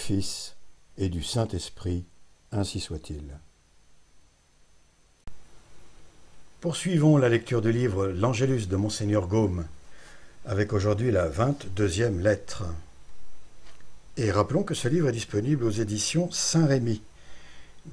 Fils et du Saint-Esprit, ainsi soit-il. Poursuivons la lecture du livre L'Angélus de Monseigneur Gaume, avec aujourd'hui la 22e lettre. Et rappelons que ce livre est disponible aux éditions Saint-Rémy,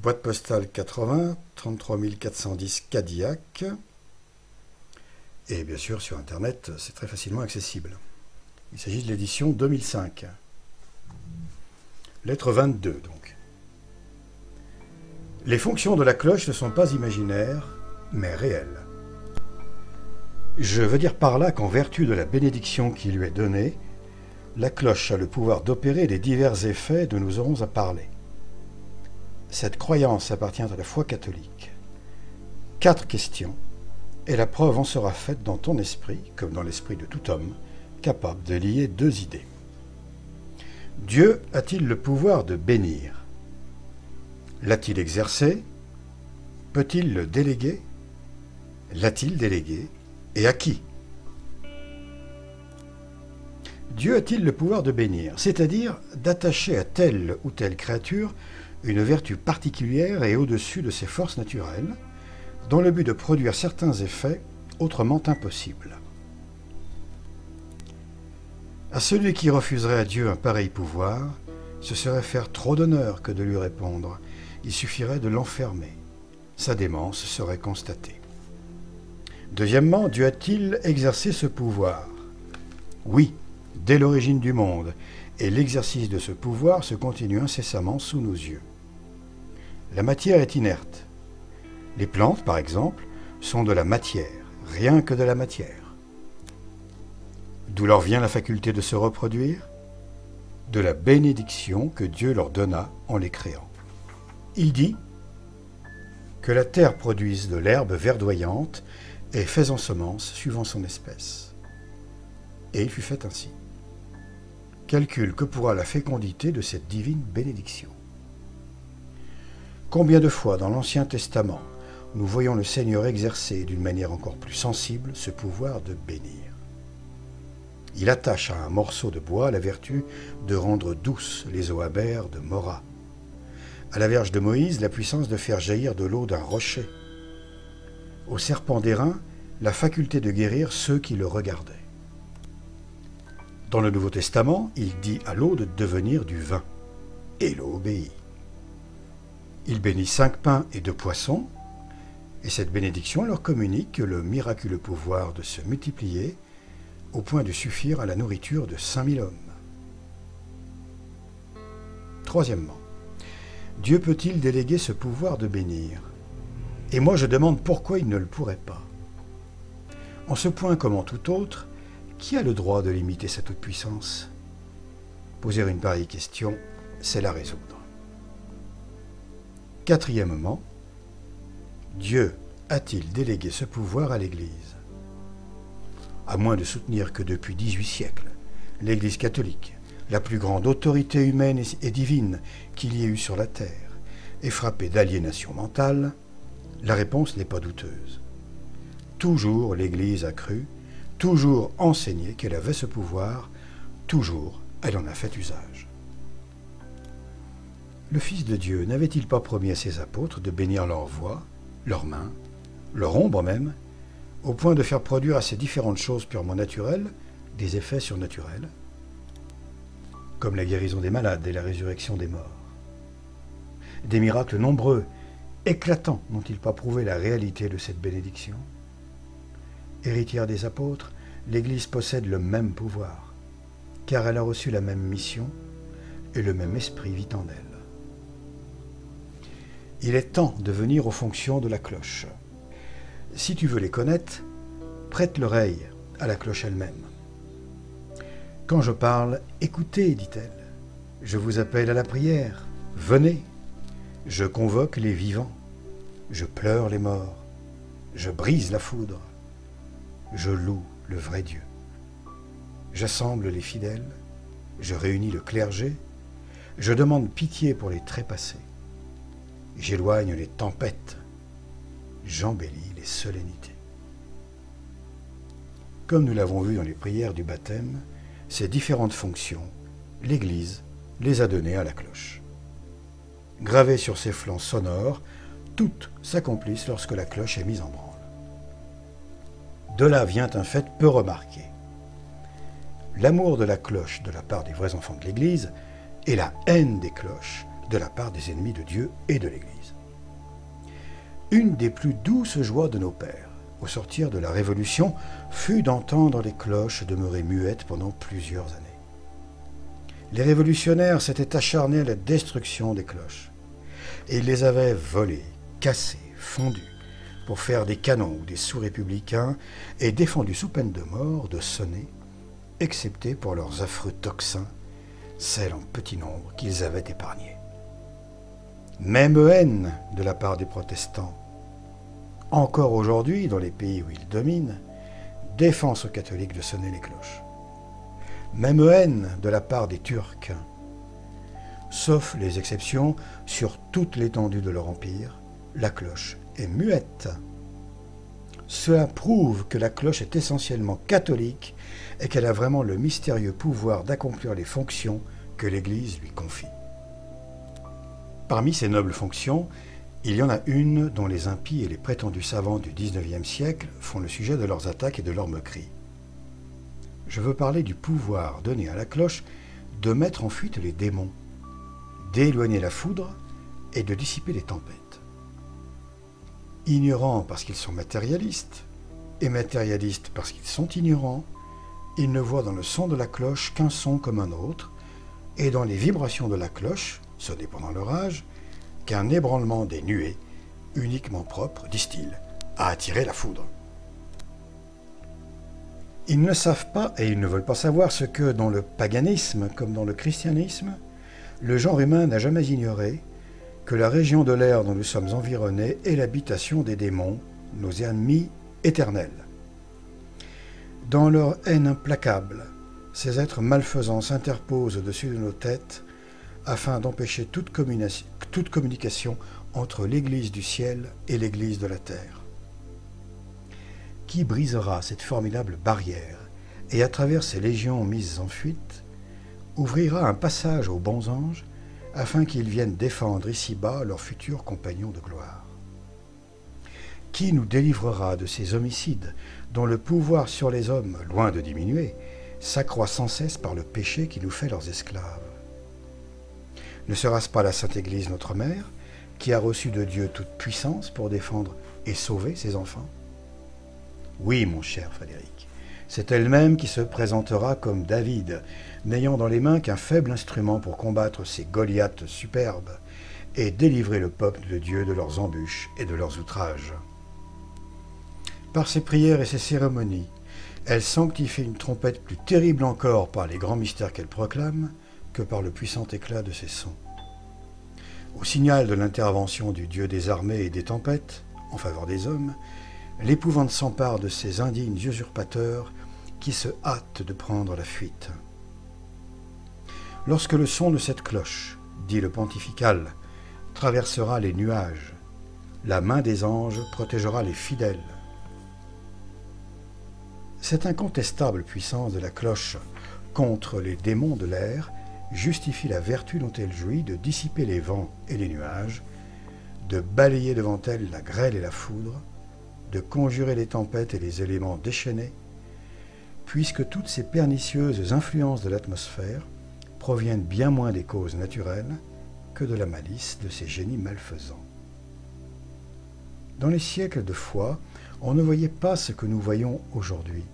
boîte postale 80 33 410 Cadillac, et bien sûr sur Internet, c'est très facilement accessible. Il s'agit de l'édition 2005. Lettre 22, donc. Les fonctions de la cloche ne sont pas imaginaires, mais réelles. Je veux dire par là qu'en vertu de la bénédiction qui lui est donnée, la cloche a le pouvoir d'opérer les divers effets dont nous aurons à parler. Cette croyance appartient à la foi catholique. 4 questions, et la preuve en sera faite dans ton esprit, comme dans l'esprit de tout homme, capable de lier 2 idées. Dieu a-t-il le pouvoir de bénir? L'a-t-il exercé? Peut-il le déléguer? L'a-t-il délégué? Et à qui? Dieu a-t-il le pouvoir de bénir, c'est-à-dire d'attacher à telle ou telle créature une vertu particulière et au-dessus de ses forces naturelles, dans le but de produire certains effets autrement impossibles? À celui qui refuserait à Dieu un pareil pouvoir, ce serait faire trop d'honneur que de lui répondre. Il suffirait de l'enfermer. Sa démence serait constatée. Deuxièmement, Dieu a-t-il exercé ce pouvoir? Oui, dès l'origine du monde, et l'exercice de ce pouvoir se continue incessamment sous nos yeux. La matière est inerte. Les plantes, par exemple, sont de la matière, rien que de la matière. D'où leur vient la faculté de se reproduire? De la bénédiction que Dieu leur donna en les créant. Il dit que la terre produise de l'herbe verdoyante et fait en semence suivant son espèce. Et il fut fait ainsi. Calcule que pourra la fécondité de cette divine bénédiction. Combien de fois dans l'Ancien Testament nous voyons le Seigneur exercer d'une manière encore plus sensible ce pouvoir de bénir. Il attache à un morceau de bois la vertu de rendre douces les eaux amères de Mora. À la verge de Moïse, la puissance de faire jaillir de l'eau d'un rocher. Au serpent d'airain, la faculté de guérir ceux qui le regardaient. Dans le Nouveau Testament, il dit à l'eau de devenir du vin. Et l'eau obéit. Il bénit 5 pains et 2 poissons, et cette bénédiction leur communique le miraculeux pouvoir de se multiplier au point de suffire à la nourriture de 5000 hommes. Troisièmement, Dieu peut-il déléguer ce pouvoir de bénir? Et moi je demande pourquoi il ne le pourrait pas. En ce point comme en tout autre, qui a le droit de limiter sa toute-puissance? Poser une pareille question, c'est la résoudre. Quatrièmement, Dieu a-t-il délégué ce pouvoir à l'Église? À moins de soutenir que depuis 18 siècles, l'Église catholique, la plus grande autorité humaine et divine qu'il y ait eu sur la terre, est frappée d'aliénation mentale, la réponse n'est pas douteuse. Toujours l'Église a cru, toujours enseigné qu'elle avait ce pouvoir, toujours elle en a fait usage. Le Fils de Dieu n'avait-il pas promis à ses apôtres de bénir leur voix, leurs mains, leur ombre même, au point de faire produire à ces différentes choses purement naturelles des effets surnaturels, comme la guérison des malades et la résurrection des morts? Des miracles nombreux, éclatants, n'ont-ils pas prouvé la réalité de cette bénédiction? Héritière des apôtres, l'Église possède le même pouvoir, car elle a reçu la même mission et le même esprit vit en elle. Il est temps de venir aux fonctions de la cloche. Si tu veux les connaître, prête l'oreille à la cloche elle-même. Quand je parle, écoutez, dit-elle. Je vous appelle à la prière. Venez. Je convoque les vivants. Je pleure les morts. Je brise la foudre. Je loue le vrai Dieu. J'assemble les fidèles. Je réunis le clergé. Je demande pitié pour les trépassés. J'éloigne les tempêtes. J'embellis les solennités. Comme nous l'avons vu dans les prières du baptême, ces différentes fonctions, l'Église les a donnés à la cloche. Gravés sur ses flancs sonores, toutes s'accomplissent lorsque la cloche est mise en branle. De là vient un fait peu remarqué. L'amour de la cloche de la part des vrais enfants de l'Église et la haine des cloches de la part des ennemis de Dieu et de l'Église. Une des plus douces joies de nos pères, au sortir de la Révolution, fut d'entendre les cloches demeurer muettes pendant plusieurs années. Les révolutionnaires s'étaient acharnés à la destruction des cloches, et ils les avaient volées, cassées, fondues, pour faire des canons ou des sous-républicains, et défendus sous peine de mort de sonner, excepté pour leurs affreux tocsins, celles en petit nombre qu'ils avaient épargnées. Même haine de la part des protestants. Encore aujourd'hui, dans les pays où ils dominent, défense aux catholiques de sonner les cloches. Même haine de la part des Turcs. Sauf les exceptions, sur toute l'étendue de leur empire, la cloche est muette. Cela prouve que la cloche est essentiellement catholique et qu'elle a vraiment le mystérieux pouvoir d'accomplir les fonctions que l'Église lui confie. Parmi ces nobles fonctions, il y en a une dont les impies et les prétendus savants du XIXe siècle font le sujet de leurs attaques et de leurs moqueries. Je veux parler du pouvoir donné à la cloche de mettre en fuite les démons, d'éloigner la foudre et de dissiper les tempêtes. Ignorants parce qu'ils sont matérialistes, et matérialistes parce qu'ils sont ignorants, ils ne voient dans le son de la cloche qu'un son comme un autre, et dans les vibrations de la cloche, sonnées pendant l'orage, qu'un ébranlement des nuées, uniquement propre, disent-ils, à attirer la foudre. Ils ne savent pas et ils ne veulent pas savoir ce que, dans le paganisme comme dans le christianisme, le genre humain n'a jamais ignoré, que la région de l'air dont nous sommes environnés est l'habitation des démons, nos ennemis éternels. Dans leur haine implacable, ces êtres malfaisants s'interposent au-dessus de nos têtes afin d'empêcher toute communication entre l'Église du ciel et l'Église de la terre. Qui brisera cette formidable barrière et, à travers ces légions mises en fuite, ouvrira un passage aux bons anges afin qu'ils viennent défendre ici-bas leurs futurs compagnons de gloire? Qui nous délivrera de ces homicides dont le pouvoir sur les hommes, loin de diminuer, s'accroît sans cesse par le péché qui nous fait leurs esclaves? Ne sera-ce pas la Sainte Église, notre Mère, qui a reçu de Dieu toute puissance pour défendre et sauver ses enfants? Oui, mon cher Frédéric, c'est elle-même qui se présentera comme David, n'ayant dans les mains qu'un faible instrument pour combattre ces Goliaths superbes et délivrer le peuple de Dieu de leurs embûches et de leurs outrages. Par ses prières et ses cérémonies, elle sanctifie une trompette plus terrible encore par les grands mystères qu'elle proclame que par le puissant éclat de ses sons. Au signal de l'intervention du Dieu des armées et des tempêtes, en faveur des hommes, l'épouvante s'empare de ces indignes usurpateurs qui se hâtent de prendre la fuite. Lorsque le son de cette cloche, dit le pontifical, traversera les nuages, la main des anges protégera les fidèles. Cette incontestable puissance de la cloche contre les démons de l'air justifie la vertu dont elle jouit de dissiper les vents et les nuages, de balayer devant elle la grêle et la foudre, de conjurer les tempêtes et les éléments déchaînés, puisque toutes ces pernicieuses influences de l'atmosphère proviennent bien moins des causes naturelles que de la malice de ces génies malfaisants. Dans les siècles de foi, on ne voyait pas ce que nous voyons aujourd'hui,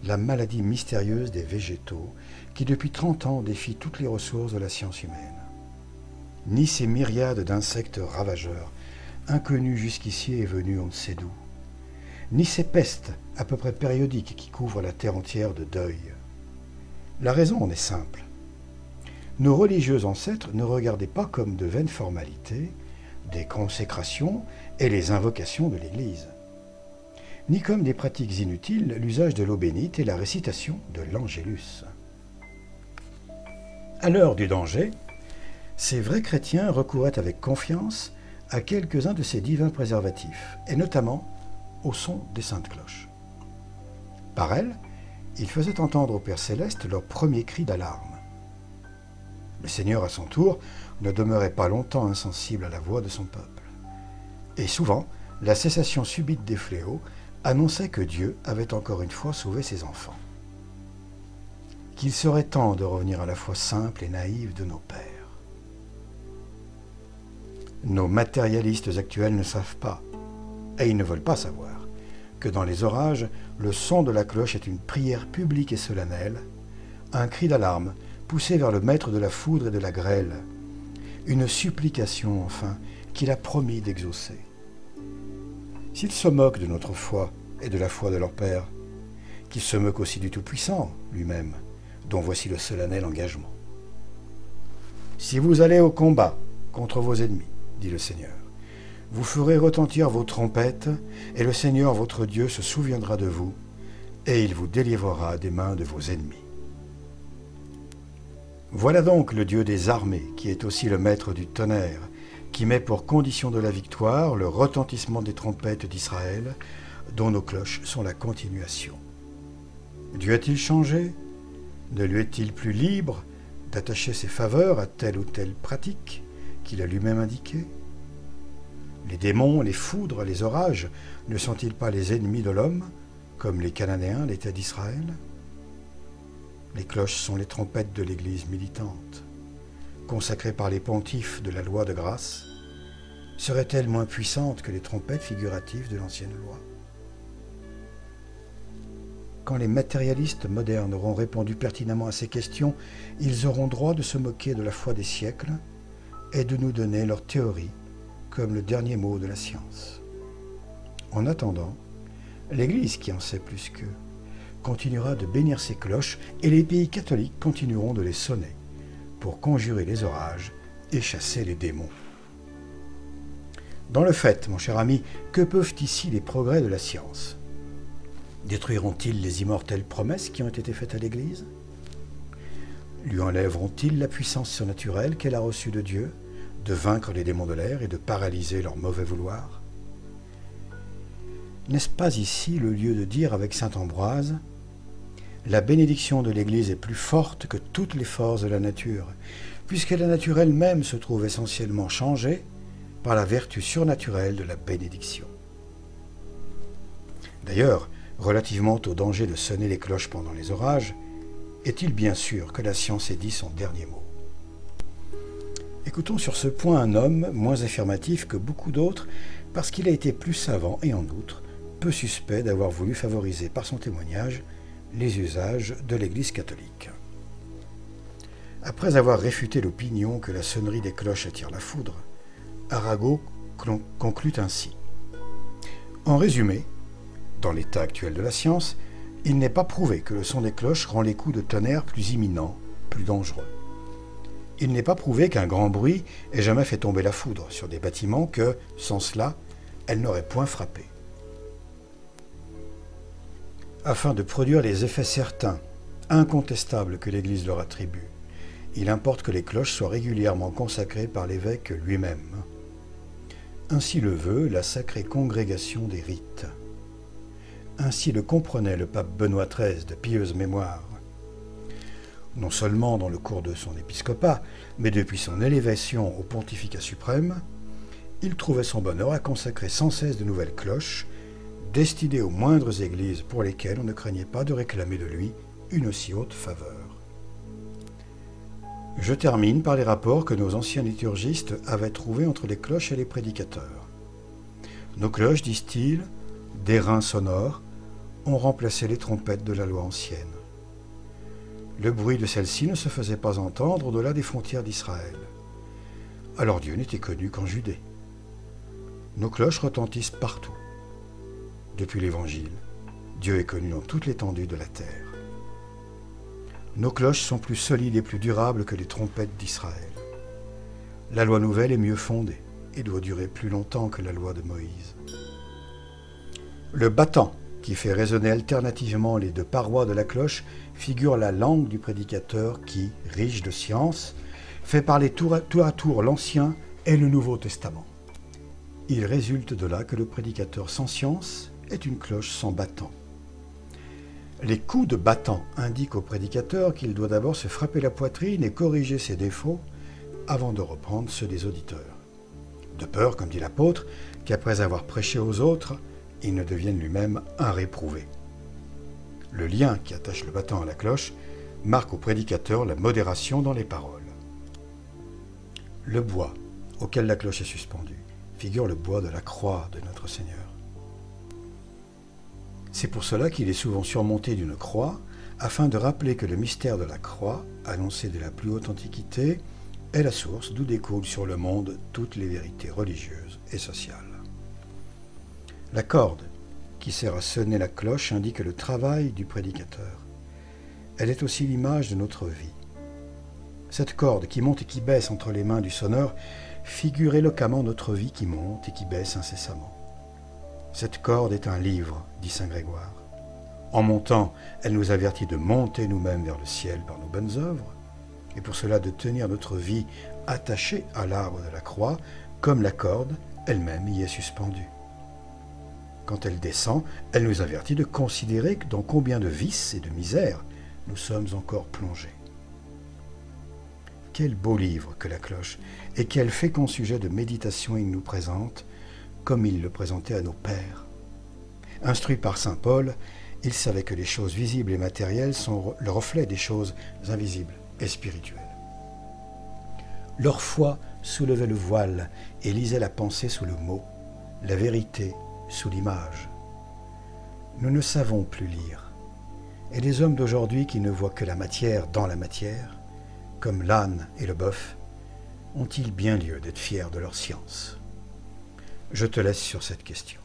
la maladie mystérieuse des végétaux qui depuis 30 ans défie toutes les ressources de la science humaine, ni ces myriades d'insectes ravageurs, inconnus jusqu'ici et venus on ne sait d'où, ni ces pestes à peu près périodiques qui couvrent la terre entière de deuil. La raison en est simple. Nos religieux ancêtres ne regardaient pas comme de vaines formalités des consécrations et les invocations de l'Église, ni comme des pratiques inutiles l'usage de l'eau bénite et la récitation de l'Angélus. À l'heure du danger, ces vrais chrétiens recouraient avec confiance à quelques-uns de ces divins préservatifs, et notamment au son des saintes cloches. Par elles, ils faisaient entendre au Père Céleste leur premier cri d'alarme. Le Seigneur, à son tour, ne demeurait pas longtemps insensible à la voix de son peuple. Et souvent, la cessation subite des fléaux annonçait que Dieu avait encore une fois sauvé ses enfants. Qu'il serait temps de revenir à la foi simple et naïve de nos pères. Nos matérialistes actuels ne savent pas, et ils ne veulent pas savoir, que dans les orages, le son de la cloche est une prière publique et solennelle, un cri d'alarme poussé vers le maître de la foudre et de la grêle, une supplication enfin qu'il a promis d'exaucer. S'ils se moquent de notre foi et de la foi de leur Père, qu'ils se moquent aussi du Tout-Puissant lui-même, dont voici le solennel engagement. Si vous allez au combat contre vos ennemis, dit le Seigneur, vous ferez retentir vos trompettes, et le Seigneur votre Dieu se souviendra de vous, et il vous délivrera des mains de vos ennemis. Voilà donc le Dieu des armées, qui est aussi le maître du tonnerre, qui met pour condition de la victoire le retentissement des trompettes d'Israël, dont nos cloches sont la continuation. Dieu a-t-il changé? Ne lui est-il plus libre d'attacher ses faveurs à telle ou telle pratique qu'il a lui-même indiquée? Les démons, les foudres, les orages, ne sont-ils pas les ennemis de l'homme, comme les Cananéens l'étaient d'Israël? Les cloches sont les trompettes de l'Église militante. Consacrées par les pontifes de la loi de grâce, seraient-elles moins puissantes que les trompettes figuratives de l'ancienne loi? Quand les matérialistes modernes auront répondu pertinemment à ces questions, ils auront droit de se moquer de la foi des siècles et de nous donner leur théorie comme le dernier mot de la science. En attendant, l'Église, qui en sait plus qu'eux, continuera de bénir ses cloches et les pays catholiques continueront de les sonner pour conjurer les orages et chasser les démons. Dans le fait, mon cher ami, que peuvent ici les progrès de la science? Détruiront-ils les immortelles promesses qui ont été faites à l'Église? Lui enlèveront-ils la puissance surnaturelle qu'elle a reçue de Dieu, de vaincre les démons de l'air et de paralyser leur mauvais vouloir? N'est-ce pas ici le lieu de dire avec saint Ambroise: la bénédiction de l'Église est plus forte que toutes les forces de la nature, puisque la nature elle-même se trouve essentiellement changée par la vertu surnaturelle de la bénédiction. D'ailleurs, relativement au danger de sonner les cloches pendant les orages, est-il bien sûr que la science ait dit son dernier mot? Écoutons sur ce point un homme moins affirmatif que beaucoup d'autres, parce qu'il a été plus savant et en outre peu suspect d'avoir voulu favoriser par son témoignage les usages de l'Église catholique. Après avoir réfuté l'opinion que la sonnerie des cloches attire la foudre, Arago conclut ainsi. En résumé, dans l'état actuel de la science, il n'est pas prouvé que le son des cloches rend les coups de tonnerre plus imminents, plus dangereux. Il n'est pas prouvé qu'un grand bruit ait jamais fait tomber la foudre sur des bâtiments que, sans cela, elle n'aurait point frappé. Afin de produire les effets certains, incontestables que l'Église leur attribue, il importe que les cloches soient régulièrement consacrées par l'évêque lui-même. Ainsi le veut la sacrée congrégation des rites. Ainsi le comprenait le pape Benoît XIII de pieuse mémoire. Non seulement dans le cours de son épiscopat, mais depuis son élévation au pontificat suprême, il trouvait son bonheur à consacrer sans cesse de nouvelles cloches, destinées aux moindres églises pour lesquelles on ne craignait pas de réclamer de lui une aussi haute faveur. Je termine par les rapports que nos anciens liturgistes avaient trouvés entre les cloches et les prédicateurs. Nos cloches, disent-ils, d'airain sonore, ont remplacé les trompettes de la loi ancienne. Le bruit de celle-ci ne se faisait pas entendre au-delà des frontières d'Israël. Alors Dieu n'était connu qu'en Judée. Nos cloches retentissent partout. Depuis l'Évangile, Dieu est connu dans toute l'étendue de la terre. Nos cloches sont plus solides et plus durables que les trompettes d'Israël. La loi nouvelle est mieux fondée et doit durer plus longtemps que la loi de Moïse. Le battant, qui fait résonner alternativement les deux parois de la cloche, figure la langue du prédicateur qui, riche de science, fait parler tour à tour l'Ancien et le Nouveau Testament. Il résulte de là que le prédicateur sans science est une cloche sans battant. Les coups de battant indiquent au prédicateur qu'il doit d'abord se frapper la poitrine et corriger ses défauts avant de reprendre ceux des auditeurs. De peur, comme dit l'apôtre, qu'après avoir prêché aux autres, il ne devienne lui-même un réprouvé. Le lien qui attache le battant à la cloche marque au prédicateur la modération dans les paroles. Le bois auquel la cloche est suspendue figure le bois de la croix de notre Seigneur. C'est pour cela qu'il est souvent surmonté d'une croix, afin de rappeler que le mystère de la croix, annoncé de la plus haute antiquité, est la source d'où découlent sur le monde toutes les vérités religieuses et sociales. La corde qui sert à sonner la cloche indique le travail du prédicateur. Elle est aussi l'image de notre vie. Cette corde qui monte et qui baisse entre les mains du sonneur figure éloquemment notre vie qui monte et qui baisse incessamment. Cette corde est un livre, dit saint Grégoire. En montant, elle nous avertit de monter nous-mêmes vers le ciel par nos bonnes œuvres, et pour cela de tenir notre vie attachée à l'arbre de la croix, comme la corde elle-même y est suspendue. Quand elle descend, elle nous avertit de considérer dans combien de vices et de misères nous sommes encore plongés. Quel beau livre que la cloche, et quel fécond sujet de méditation il nous présente, comme il le présentait à nos pères. Instruit par saint Paul, il savait que les choses visibles et matérielles sont le reflet des choses invisibles et spirituelles. Leur foi soulevait le voile et lisait la pensée sous le mot, la vérité sous l'image. Nous ne savons plus lire, et les hommes d'aujourd'hui qui ne voient que la matière dans la matière, comme l'âne et le bœuf, ont-ils bien lieu d'être fiers de leur science ? Je te laisse sur cette question.